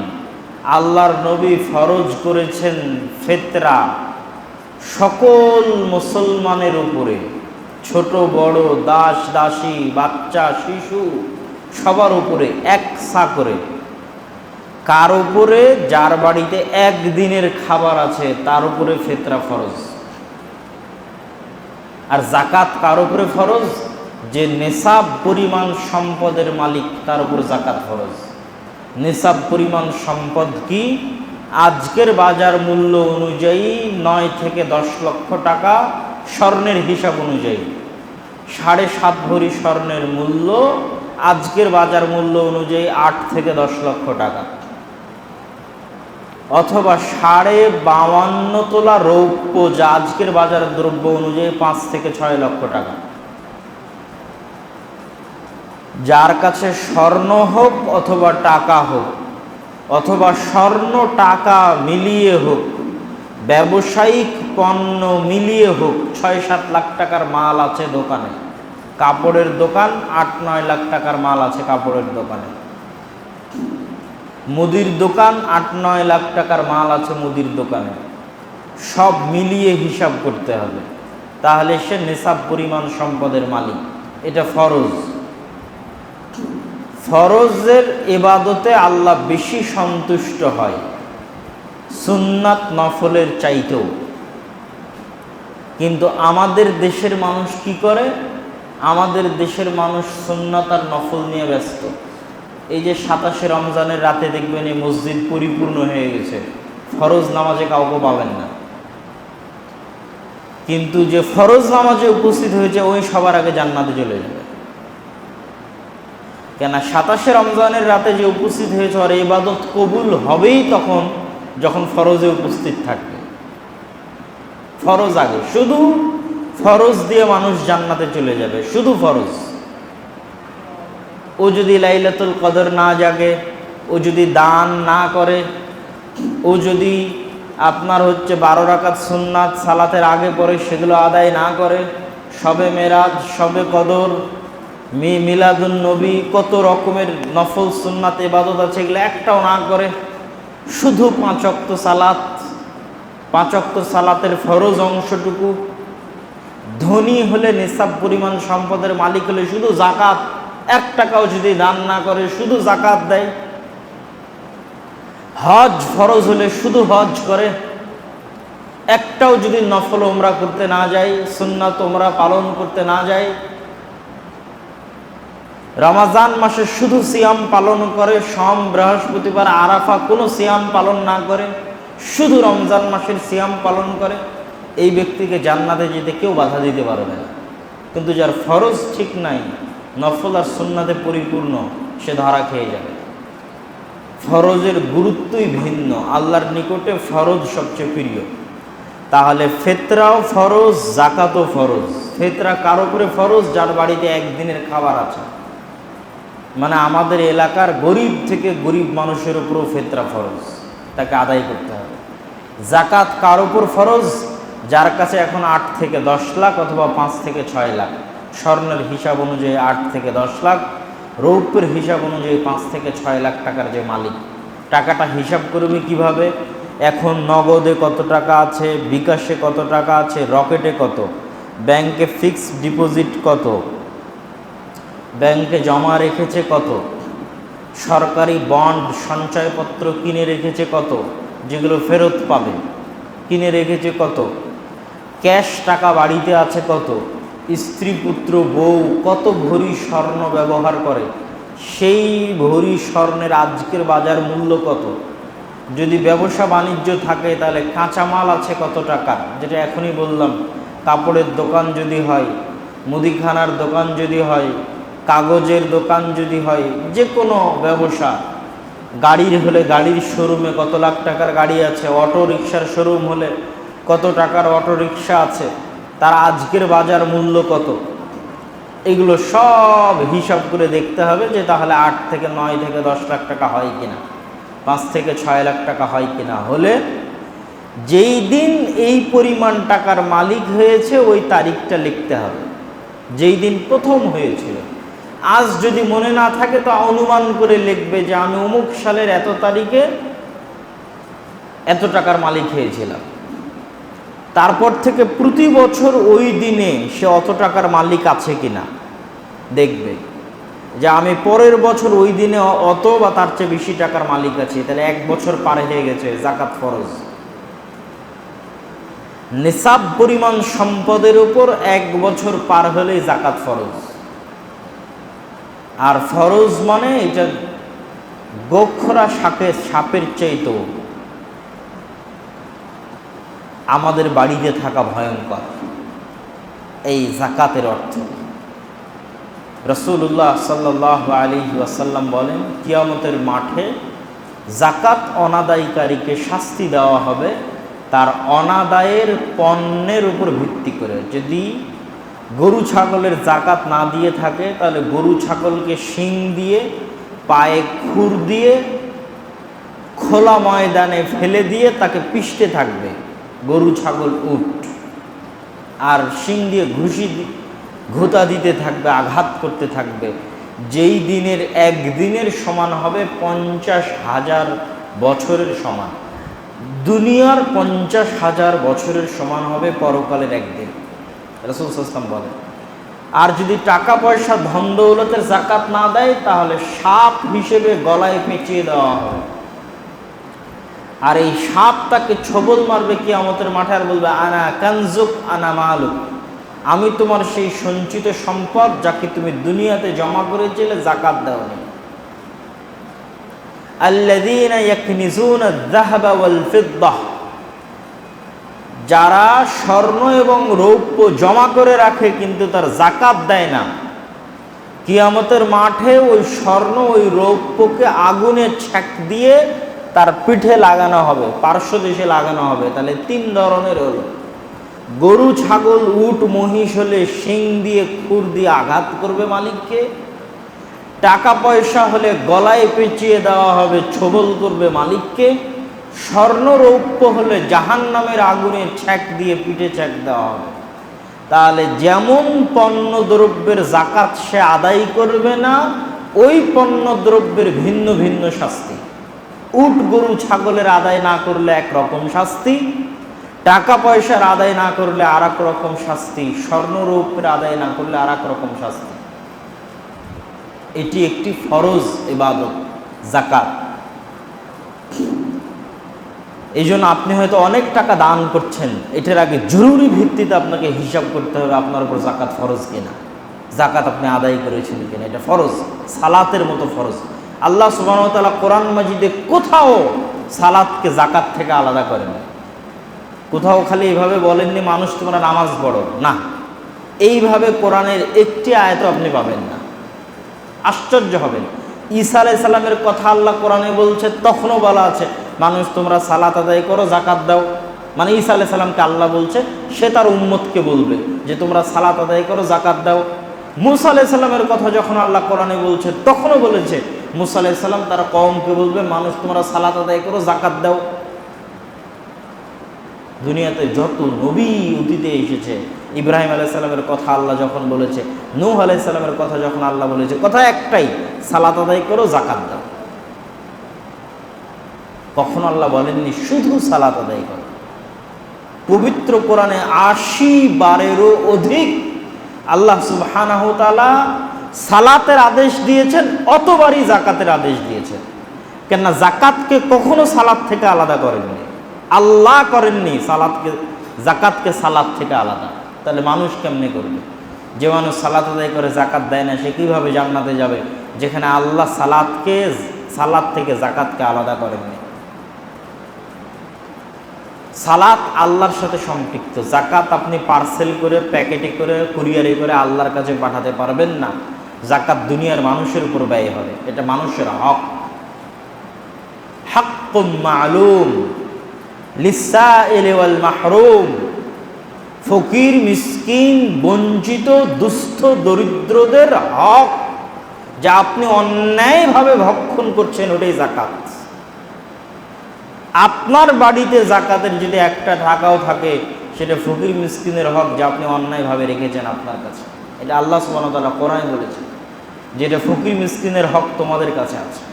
আল্লাহর নবী ফরজ করেছেন ফিতরা সকল মুসলমানের উপরে, ছোট বড়, দাস দাসী, বাচ্চা শিশু, সবার উপরে একসা করে। কার উপরে? যার বাড়িতে একদিনের খাবার আছে তার উপরে ফিতরা ফরজ। আর জাকাত কার উপরে ফরজ? যে নেশাব পরিমাণ সম্পদের মালিক তার উপর জাকাত ফরজ। নেশাব পরিমাণ সম্পদ কি? আজকের বাজার মূল্য অনুযায়ী 9 থেকে 10 লক্ষ টাকা, স্বর্ণের হিসাব অনুযায়ী 7.5 ভরি স্বর্ণের মূল্য আজকের বাজার মূল্য অনুযায়ী 8 থেকে 10 লক্ষ টাকা, অথবা 52.5 তোলা রৌপ্য, যা আজকের বাজার দ্রব্য অনুযায়ী 5 থেকে 6 লক্ষ টাকা। যার কাছে স্বর্ণ হোক অথবা টাকা হোক, অথবা স্বর্ণ টাকা মিলিয়ে হোক, ব্যবসায়িক পণ্য মিলিয়ে হোক, 6-7 লাখ টাকার মাল আছে দোকানে, কাপড়ের দোকান 8-9 লাখ টাকার মাল আছে কাপড়ের দোকানে, মুদির দোকান 8-9 লাখ টাকার মাল আছে মুদির দোকানে, সব মিলিয়ে হিসাব করতে হবে, তাহলে সে নেশাব পরিমাণ সম্পদের মালিক। এটা ফরজ। ফরজের ইবাদতে আল্লাহ বেশি সন্তুষ্ট হয় সুন্নাত নফলের চাইতেও। কিন্তু আমাদের দেশের মানুষ কি করে? আমাদের দেশের মানুষ সুন্নাত আর নফল নিয়ে ব্যস্ত। এই যে 27শে রমজানের রাতে দেখবেন এই মসজিদ পরিপূর্ণ হয়ে গেছে, ফরজ নামাজে কাউকে পাবেন না। কিন্তু যে ফরজ নামাজে উপস্থিত হয়েছে ওই সবার আগে জান্নাতে চলে যাবে। কেন? 27শে রমজানের রাতে যে উপস্থিত হয়েছে আর ইবাদত কবুল হবেই তখন যখন ফরজে উপস্থিত থাকবে। ফরজ আগে, শুধু ফরজ দিয়ে মানুষ জান্নাতে চলে যাবে, শুধু ফরজ। ও যদি লাইলাতুল কদর না জাগে, ও যদি দান না করে, ও যদি আপনার 12 রাকাত সুন্নাত সালাতের আগে পরে সেগুলো আদায় না করে, শবে মেরাজ, শবে কদর, মিলাদুন নবী, কত রকমের নফল সুন্নাত ইবাদত আছে, এগুলো একটাও না করে, শুধু 5 ওয়াক্ত সালাত, 5 ওয়াক্ত সালাতের ফরজ অংশটুকু, ধনী হলে নিসাব পরিমাণ সম্পদের মালিক হলে শুধু জাকাত, 1 টাকাও যদি দান না করে শুধু জাকাত দেয়, হজ ফরজ হলে শুধু হজ করে, একটাও যদি নফল ওমরা করতে না যায়, সুন্নাত ওমরা পালন করতে না যায়, রমজান মাসে শুধু সিয়াম পালন করে, সোম বৃহস্পতিবার আরাফা কোনো সিয়াম পালন না করে, শুধু রমজান মাসের সিয়াম পালন করে, এই ব্যক্তিকে জান্নাতে যেতে কেউ বাধা দিতে পারবে না। কিন্তু যার ফরজ ঠিক নাই, নফল আর সুন্নাতে পরিপূর্ণ, সে ধরা খেয়ে যাবে। ফরজের গুরুত্বই ভিন্ন, আল্লাহর নিকটে ফরজ সবচেয়ে প্রিয়। তাহলে ফিতরাও ফরজ, জাকাতও ফরজ। ফিতরা কার উপরে ফরজ? যার বাড়িতে একদিনের খাবার আছে, মানে আমাদের এলাকার গরিব থেকে গরিব মানুষের উপরও ফিতরা ফরজ, তাকে আদায় করতে হবে। জাকাত কার উপর ফরজ? যার কাছে এখন 8 থেকে 10 লাখ অথবা 5 থেকে 6 লাখ, স্বর্ণের হিসাব অনুযায়ী 8 থেকে 10 লাখ, রৌপ্যের হিসাব অনুযায়ী 5 থেকে 6 লাখ টাকার যে মালিক, টাকাটা হিসাব করবে কিভাবে? এখন নগদে কত টাকা আছে, বিকাশে কত টাকা আছে, রকেটে কত, ব্যাংকে ফিক্সড ডিপোজিট কত, ব্যাংকে জমা রেখেছে কত, সরকারি বন্ড সঞ্চয়পত্র কিনে রেখেছে কত, যেগুলো ফেরত পাবে, কিনে রেখেছে কত, ক্যাশ টাকা বাড়িতে আছে কত, স্ত্রী পুত্র বউ কত ভরি স্বর্ণ ব্যবহার করে, সেই ভরি স্বর্ণের আজকের বাজার মূল্য কত, যদি ব্যবসা বাণিজ্য থাকে তাহলে কাঁচামাল আছে কত টাকা, যেটা এখনই বললাম, কাপড়ের দোকান যদি হয়, মুদিখানার দোকান যদি হয়, কাগজের দোকান যদি হয়, যে কোনো ব্যবসা, গাড়ির হলে গাড়ির শোরুমে কত লাখ টাকার গাড়ি আছে, অটো রিক্সার শোরুম হলে কত টাকার অটো রিক্সা আছে, তার আজকের বাজার মূল্য কত, এগুলো সব হিসাব করে দেখতে হবে যে তাহলে 8 থেকে 9 থেকে 10 লাখ টাকা হয় কিনা, 5 থেকে 6 লাখ টাকা হয় কিনা। হলে যেই দিন এই পরিমাণ টাকার মালিক হয়েছে ওই তারিখটা লিখতে হবে, যেই দিন প্রথম হয়েছিল। আজ যদি মনে না থাকে তো অনুমান করে লিখবে যে আমি অমুক সালের এত তারিখে এত টাকার মালিক হয়েছিলাম। তারপর থেকে প্রতি বছর ওই দিনে সে অত টাকার মালিক আছে কিনা দেখবে, যে আমি পরের বছর ওই দিনে অত বা তার চেয়ে বেশি টাকার মালিক আছি, তাহলে 1 বছর পার হয়ে গেছে, যাকাত ফরজ। নিসাব পরিমাণ সম্পদের উপর 1 বছর পার হলেই যাকাত ফরজ। আর ফরজ মানে এটা গোখরা সাপের চাইতো আমাদের বাড়িতে থাকা ভয়ঙ্কর, এই যাকাতের অর্থ। রাসূলুল্লাহ সাল্লাল্লাহু আলাইহি ওয়াসাল্লাম বলেন, কিয়ামতের মাঠে যাকাত অনাদায়কারীকে শাস্তি দেওয়া হবে তার অনাদায়ের পণ্যের উপর ভিত্তি করে। যদি গরু ছাগলের যাকাত না দিয়ে থাকে, তাহলে গরু ছাগলকে শিং দিয়ে, পায়ে খুর দিয়ে, খোলা ময়দানে ফেলে দিয়ে তাকে পিষতে থাকবে গরু ছাগল উট, আর শিং দিয়ে ঘুতা দিতে থাকবে, আঘাত করতে থাকবে। যেই দিনের একদিনের সমান হবে 50,000 বছরের সমান। দুনিয়ার 50,000 বছরের সমান হবে পরকালের একদিন, রাসূল সাল্লাল্লাহু আলাইহি ওয়াসাল্লাম বলেন। আর যদি টাকা পয়সা ধন দৌলতের যাকাত না দেয়, তাহলে সাপ হিসেবে গলায় পেঁচিয়ে দেওয়া হবে। আর এই সাপ তাকে ছোবল মারবে কিয়ামতের মাঠে, আর বলবে, আনা কানজুক আনা মালুক, আমি তোমার সেই সঞ্চিত সম্পদ যাকে তুমি দুনিয়াতে জমা করেছিলে, যাকাত দাওনি। আল্লাযীনা ইয়াকনিজুনা আয-যাহাবা ওয়াল ফিদ্দাহ, যারা স্বর্ণ এবং রৌপ্য জমা করে রাখে কিন্তু তার যাকাত দেয় না, কিয়ামতের মাঠে ওই স্বর্ণ ওই রৌপ্যকে আগুনে ছ্যাক দিয়ে তার পিঠে লাগানো হবে, পার্শ্বদেশে লাগানো হবে। তাহলে 3 ধরনের হলো, গরু ছাগল উট মহিষ হলে শিং দিয়ে খুর দিয়ে আঘাত করবে মালিককে, টাকা পয়সা হলে গলায় পেঁচিয়ে দেওয়া হবে, ছোবল করবে মালিককে, স্বর্ণ রৌপ্য হলে জাহান্নামের আগুনে ছ্যাক দিয়ে পিঠে ছ্যাক দেওয়া হবে। তাহলে যেমন পণ্য দ্রব্যের যাকাত সে আদায় করবে না, ওই পণ্য দ্রব্যের ভিন্ন ভিন্ন শাস্তি। উট গরু ছাগলের আদায় না করলে একরকম শাস্তি, টাকা পয়সার আদায় না করলে আর এক রকম শাস্তি, স্বর্ণরৌপ্যের আদায় না করলে আর এক রকম শাস্তি। এটি একটি ফরজ ইবাদত যাকাত। এই জন্য আপনি হয়তো অনেক টাকা দান করছেন, এটার আগে জরুরি ভিত্তিতে আপনাকে হিসাব করতে হবে আপনার উপর যাকাত ফরজ কিনা, যাকাত আপনি আদায় করেছেন কিনা। এটা ফরজ, সালাতের মতো ফরজ। আল্লাহ সুবহানাহু ওয়া তাআলা কোরআন মাজিদে কোথাও সালাতকে যাকাত থেকে আলাদা করেন, কোথাও খালি এইভাবে বলেননি মানুষ তোমরা নামাজ পড়ো, না, এইভাবে কোরআনের একটি আয়াতও আপনি পাবেন না। আশ্চর্য হবেন। ঈসা আলাইহিস সালামের কথা আল্লাহ কোরআনে বলছে, তখনও বলা আছে মানুষ তোমরা সালাত আদায় করো, যাকাত দাও। মানে ঈসা আলাইহিস সালামকে আল্লাহ বলছে, সে তার উম্মতকে বলবে যে তোমরা সালাত আদায় করো, যাকাত দাও। মূসা আলাইহিস সালামের কথা যখন আল্লাহ কোরআনে বলছে, তখনও বলেছে মূসা আলাইহিস সালাম তার কওমকে বলবে মানুষ তোমরা সালাত আদায় করো, যাকাত দাও। দুনিয়াতে যত নবী অতীতে এসেছে, ইব্রাহিম আলাইহিস সালামের কথা আল্লাহ যখন বলেছে, নূহ আলাইহিস সালামের কথা যখন আল্লাহ বলেছে, কথা একটাই, সালাত আদায় করো, যাকাত দাও। কখনো আল্লাহ বলেননি শুধু সালাত আদায় করো। পবিত্র কোরআনে 80 বারেরও অধিক আল্লাহ সুবহানাহু ওয়া তাআলা সালাতের আদেশ দিয়েছেন, অতবারই যাকাতের আদেশ দিয়েছেন। কেননা যাকাতকে কখনো সালাত থেকে আলাদা করেননি, আল্লাহ করেননি সালাতকে, যাকাতকে সালাত থেকে আলাদা। তাহলে মানুষ কেমনে করবে? যে মানুষ সালাত আদায় করে যাকাত দেয় না, সে কীভাবে জান্নাতে যাবে, যেখানে আল্লাহ সালাত থেকে যাকাতকে আলাদা করেননি। সালাত আল্লাহর সাথে সম্পৃক্ত। যাকাত আপনি পার্সেল করে, প্যাকেটে করে, কুরিয়ারে করে আল্লাহর কাছে পাঠাতে পারবেন না। যাকাত দুনিয়ার মানুষের উপর ব্যয় হবে, এটা মানুষের হক। হাক্কুম মালুম লিসাইলি ওয়াল মাহরুম, ফকির মিসকিন বঞ্চিত দুস্থ দরিদ্রদের হক যা আপনি অন্যায়ভাবে ভক্ষণ করছেন, ওটাই যাকাত। আপনার বাড়িতে যাকাতের যদি একটা টাকাও থাকে, সেটা ফকির মিসকিনের হক যা আপনি অন্যায়ভাবে রেখেছেন আপনার কাছে। এটা আল্লাহ সুবহানাহু ওয়া তাআলা কোরআনে বলেছে, যেটা ফকির মিসকিনের হক তোমাদের কাছে আছে।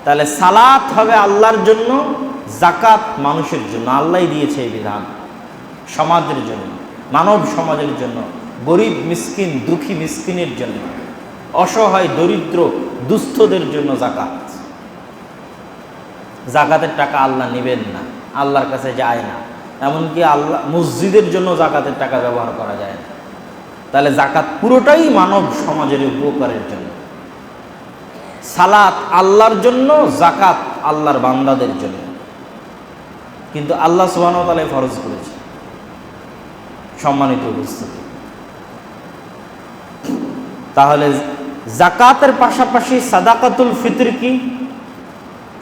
তাহলে সালাত হবে আল্লাহর জন্য, যাকাত মানুষের জন্য। আল্লাহই দিয়েছে এই বিধান। সমাজের জন্য, মানব সমাজের জন্য, গরিব মিসকিন দুঃখী মিসকিনের জন্য, অসহায় দরিদ্র দুস্থদের জন্য জাকাত। জাকাতের টাকা আল্লাহ নেবেন না, আল্লাহর কাছে যায় না। এমনকি আল্লাহ মসজিদের জন্য জাকাতের টাকা ব্যবহার করা যায় না। তাহলে জাকাত পুরোটাই মানব সমাজের উপকারের জন্য। সালাত আল্লাহর জন্য, জাকাত আল্লাহর বান্দাদের জন্য। কিন্তু আল্লাহ সুবহানাহু ওয়া তাআলা ফরজ করেছে। সম্মানিত উপস্থিতি, তাহলে জাকাতের পাশাপাশি সাদাকাতুল ফিতর কি?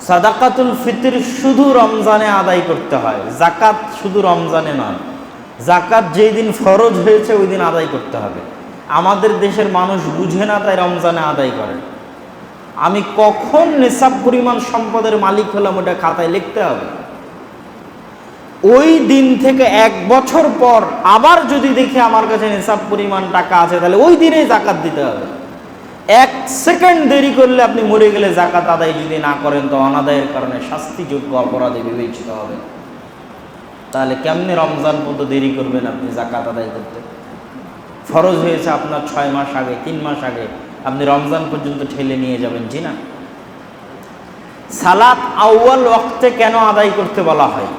সাদাকাতুল ফিতর শুধু রমজানে আদায় করতে হয়, জাকাত শুধু রমজানে নয়। জাকাত যেই দিন ফরজ হয়েছে ওই দিন আদায় করতে হবে। আমাদের দেশের মানুষ বুঝে না, তাই রমজানে আদায় করে। আমি কখন নিসাব পরিমাণ সম্পদের মালিক হলাম ওটা খাতায় লিখতে হবে। ওই দিন থেকে 1 বছর পর আবার যদি দেখি আমার কাছে নিসাব পরিমাণ টাকা আছে, তাহলে ওই দিনেই জাকাত দিতে হবে। 1 সেকেন্ড দেরি করলে আপনি মরে গেলে জাকাত আদায় যদি না করেন তো অনাদায়ের কারণে শাস্তিযোগ্য অপরাধে বিবেচিত হবে। তাহলে কেমনে রমজান পর্যন্ত দেরি করবেন আপনি জাকাত আদায় করতে? ফরজ হয়েছে আপনার 6 মাস আগে, 3 মাস আগে, আপনি রমজান পর্যন্ত ঠেলে নিয়ে যাবেন? জি না। সালাত আউয়াল ওয়াক্তে কেন আদায় করতে বলা হয়?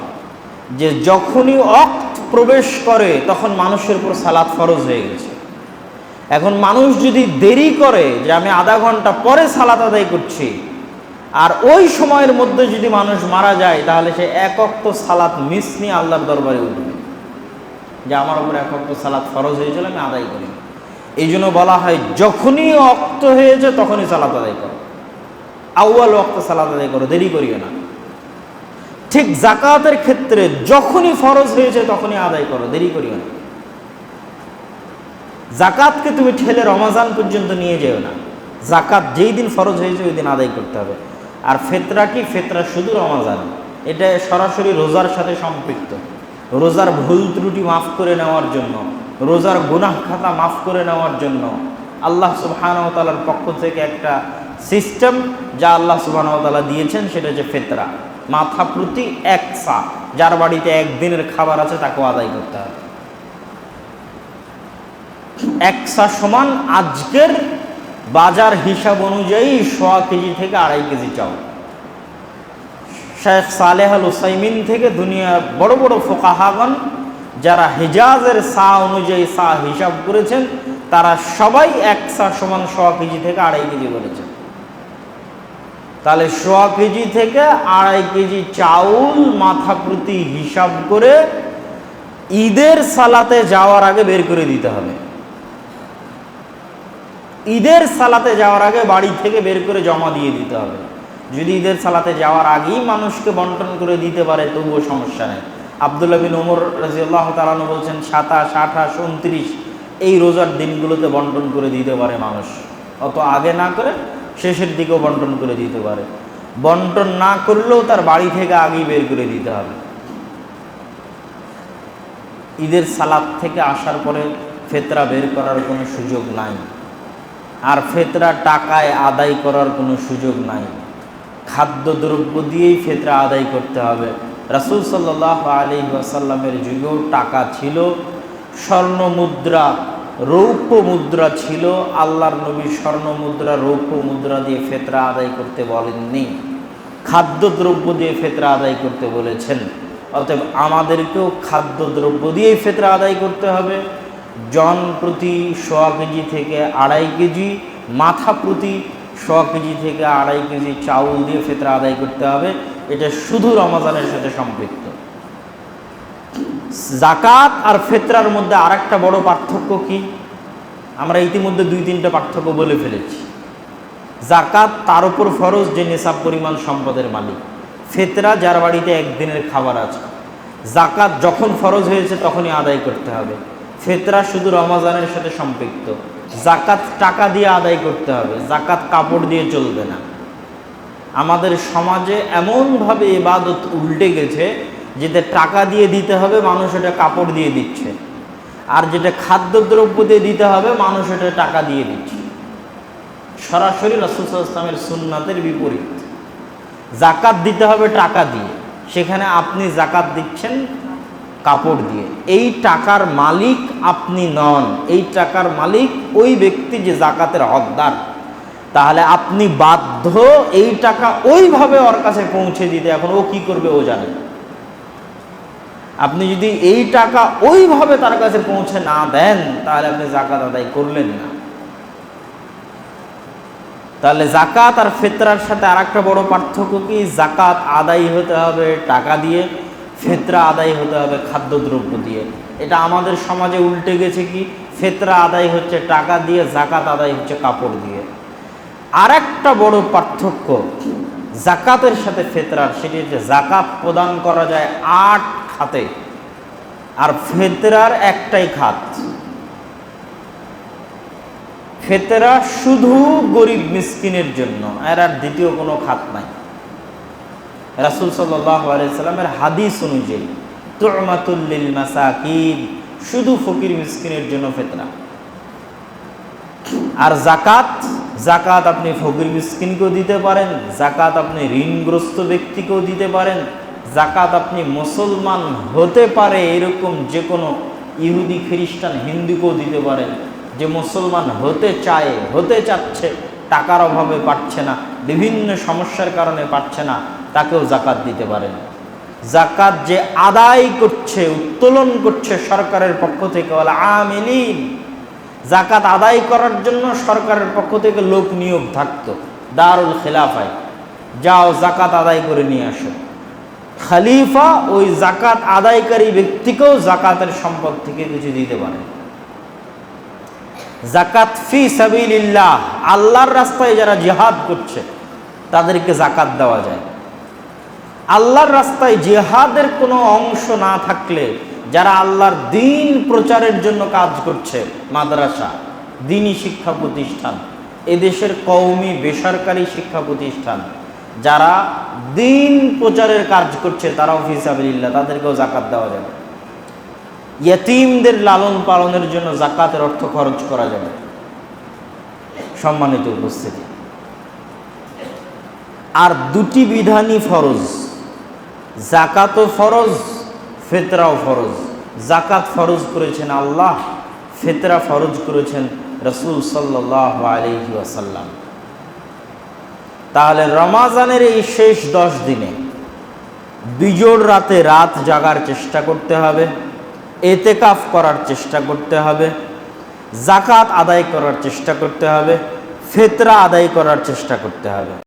যে যখনই ওয়াক্ত প্রবেশ করে তখন মানুষের উপর সালাত ফরজ হয়ে গেছে। এখন মানুষ যদি দেরি করে যে আমি আধা ঘন্টা পরে সালাত আদায় করছি, আর ওই সময়ের মধ্যে যদি মানুষ মারা যায়, তাহলে সে 1 ওয়াক্ত সালাত মিস নিয়ে আল্লাহর দরবারে উঠবে যে আমার উপর 1 ওয়াক্ত সালাত ফরজ হয়েছিল, আমি আদায় করি। এই জন্য বলা হয় যখনই ওয়াক্ত হয়েছে তখনই সালাত আদায় করো, আউয়াল ওয়াক্তে সালাত আদায় করো, দেরি করিও না। ঠিক জাকাতের ক্ষেত্রে যখনই ফরজ হয়েছে তখনই আদায় করো, দেরি করিও না। জাকাতকে তুমি ঠেলে রমজান পর্যন্ত নিয়ে যেও না। জাকাত যেই দিন ফরজ হয়েছে ওই দিন আদায় করতে হবে। আর ফিতরা কি? ফিতরা শুধু রমজান, এটা সরাসরি রোজার সাথে সম্পৃক্ত। রোজার ভুল ত্রুটি মাফ করে নেওয়ার জন্য, রোজার গুনাহ খাতা মাফ করে নেওয়ার জন্য আল্লাহ সুবহানাহু ওয়া তাআলার পক্ষ থেকে একটা সিস্টেম যা আল্লাহ সুবহানাহু ওয়া তাআলা দিয়েছেন, সেটা হচ্ছে ফিতরা। মাথা প্রতি 1 সা, যার বাড়িতে 1 দিনের খাবার আছে তাকেও আদায় করতে হবে। 1 সা সমান আজকের বাজার হিসাব অনুযায়ী 1.5 কেজি থেকে 2.5 কেজি চাউল। শেখ সালেহ আল উসাইমিন থেকে দুনিয়ার বড় বড় ফুকাহাগণ যারা হিজাজের সা অনুযায়ী সা হিসাব করেছেন, তারা সবাই 1 সা সমান 1.5 কেজি থেকে 2.5 কেজি বলেছেন। তাহলে 1.5 কেজি থেকে 2.5 কেজি চাউল মাথা প্রতি হিসাব করে ঈদের সালাতে যাওয়ার আগে বের করে দিতে হবে। ঈদের সালাতে যাওয়ার আগে বাড়ি থেকে বের করে জমা দিয়ে দিতে হবে। যদি ঈদের সালাতে যাওয়ার আগেই মানুষকে বন্টন করে দিতে পারে তবুও সমস্যা নেই। আব্দুল্লাহ বিন ওমর রাদিয়াল্লাহু তাআলা আনহু বলছেন 27, 28, 29 এই রোজার দিনগুলোতে বন্টন করে দিতে পারে মানুষ। অত আগে না করে শেষের দিকেও বন্টন করে দিতে পারে। বন্টন না করলেও তার বাড়ি থেকে আগেই বের করে দিতে হবে। ঈদের সালাত থেকে আসার পরে ফিতরা বের করার কোনো সুযোগ নাই, আর ফিতরা টাকায় আদায় করার কোনো সুযোগ নাই। খাদ্যদ্রব্য দিয়েই ফিতরা আদায় করতে হবে। রাসূল সাল্লাল্লাহু আলাইহি ওয়াসাল্লামের যুগেও টাকা ছিল, স্বর্ণ মুদ্রা, রৌপ্য মুদ্রা ছিল। আল্লাহর নবী স্বর্ণ মুদ্রা, রৌপ্য মুদ্রা দিয়ে ফিতরা আদায় করতে বলেননি, খাদ্যদ্রব্য দিয়ে ফিতরা আদায় করতে বলেছেন। অতএব আমাদেরকেও খাদ্যদ্রব্য দিয়েই ফিতরা আদায় করতে হবে। জন প্রতি 1.5 কেজি থেকে 2.5 কেজি, মাথা প্রতি 1.5 কেজি থেকে 2.5 কেজি চাউল দিয়ে ফিতরা আদায় করতে হবে। এটা শুধু রমজানের সাথে সম্পৃক্ত। জাকাত আর ফিতরার মধ্যে আরেকটা বড় পার্থক্য কি? আমরা ইতিমধ্যে 2-3টা পার্থক্য বলে ফেলেছি। জাকাত তার উপর ফরজ যে নিসাব পরিমাণ সম্পদের মালিক। ফিতরা যার বাড়িতে 1 দিনের খাবার আছে। জাকাত যখন ফরজ হয়েছে তখনই আদায় করতে হবে। ফিতরা শুধু রমজানের সাথে সম্পৃক্ত। জাকাত টাকা দিয়ে আদায় করতে হবে, জাকাত কাপড় দিয়ে চলবে না। আমাদের সমাজে এমনভাবে ইবাদত উল্টে গেছে, যেটা টাকা দিয়ে দিতে হবে মানুষ এটা কাপড় দিয়ে দিচ্ছে, আর যেটা খাদ্যদ্রব্য দিয়ে দিতে হবে মানুষ এটা টাকা দিয়ে দিচ্ছে। সরাসরি রাসূল সাল্লাল্লাহু আলাইহি ওয়াসাল্লামের সুন্নাতের বিপরীত। জাকাত দিতে হবে টাকা দিয়ে, সেখানে আপনি জাকাত দিচ্ছেন কাপড় দিয়ে। এই টাকার মালিক আপনি নন, এই টাকার মালিক ওই ব্যক্তি যে জাকাতের হকদার। তাহলে আপনি বাধ্য এই টাকা ওইভাবে ওর কাছে পৌঁছে দিতে। এখন ও কি করবে ও জানে। আপনি যদি এই টাকা ওইভাবে তার কাছে পৌঁছে না দেন তাহলে আপনি জাকাত আদায় করলেন না। তাহলে জাকাত আর ফিতরার সাথে আরেকটা বড় পার্থক্য কি, জাকাত আদায় হতে হবে টাকা দিয়ে, ফিতরা আদায় হতে হবে খাদ্যদ্রব্য দিয়ে। এটা আমাদের সমাজে উল্টে গেছে কি, ফিতরা আদায় হচ্ছে টাকা দিয়ে, জাকাত আদায় হচ্ছে কাপড় দিয়ে। আরেকটা বড় পার্থক্য জাকাতের সাথে ফিতরার, সেটি হচ্ছে জাকাত প্রদান করা যায় 8 খাতে, আর ফিতরার একটাই খাত। ফিতরা শুধু গরিব মিসকিনের জন্য, এর আর দ্বিতীয় কোনো খাত নাই। রাসূল সাল্লাল্লাহু আলাইহি সাল্লামের হাদিস অনুযায়ী তু'মাতুল লিল মাসাকিন, শুধু ফকির মিসকিনের জন্য ফিতরা। আর জাকাত, জাকাত আপনি ফকির মিসকিনকেও দিতে পারেন, জাকাত আপনি ঋণগ্রস্ত ব্যক্তিকেও দিতে পারেন, জাকাত আপনি মুসলমান হতে পারে এরকম যে কোনো ইহুদি খ্রিস্টান হিন্দুকেও দিতে পারেন, যে মুসলমান হতে চায়, হতে চাচ্ছে, টাকার অভাবে পারছে না, বিভিন্ন সমস্যার কারণে পারছে না, তাকেও জাকাত দিতে পারেন। জাকাত যে আদায় করছে, উত্তোলন করছে সরকারের পক্ষ থেকে, ওয়াল আমিলিন, জাকাত আদায় করার জন্য সরকারের পক্ষ থেকে লোক নিয়োগ থাকতো দারুল খিলাফায়, যাও জাকাত আদায় করে নিয়ে আসো। খলিফা ওই জাকাত আদায়কারী ব্যক্তিকেও জাকাতের সম্পদ থেকে কিছু দিতে পারে। জাকাত ফি সাবিলিল্লাহ, আল্লাহর রাস্তায় যারা জিহাদ করছে তাদেরকে জাকাত দেওয়া যায়। আল্লাহর রাস্তায় জিহাদের কোনো অংশ না থাকলে, যারা আল্লাহর দ্বীন প্রচারের জন্য কাজ করছে, মাদ্রাসা, দ্বীনি শিক্ষা প্রতিষ্ঠান, এদেশের কওমি বেসরকারি শিক্ষা প্রতিষ্ঠান, যারা দ্বীন প্রচারের কাজ করছে তারাও ফি সাবিলিল্লাহ, তাদেরকেও জাকাত দেওয়া যাবে। ইয়েতিমদের লালন পালনের জন্য জাকাতের অর্থ খরচ করা যাবে। সম্মানিত উপস্থিতি, আর দুটি বিধানই ফরজ, জাকাতও ফরজ, ফিতরাও ফরজ। জাকাত ফরজ করেছেন আল্লাহ, ফিতরা ফরজ করেছেন রাসূল সাল্লাল্লাহু আলাইহি ওয়াসাল্লাম। তাহলে রমাজানের এই শেষ 10 দিনে বিজোড় রাতে রাত জাগার চেষ্টা করতে হবে, এতেকাফ করার চেষ্টা করতে হবে, জাকাত আদায় করার চেষ্টা করতে হবে, ফিতরা আদায় করার চেষ্টা করতে হবে।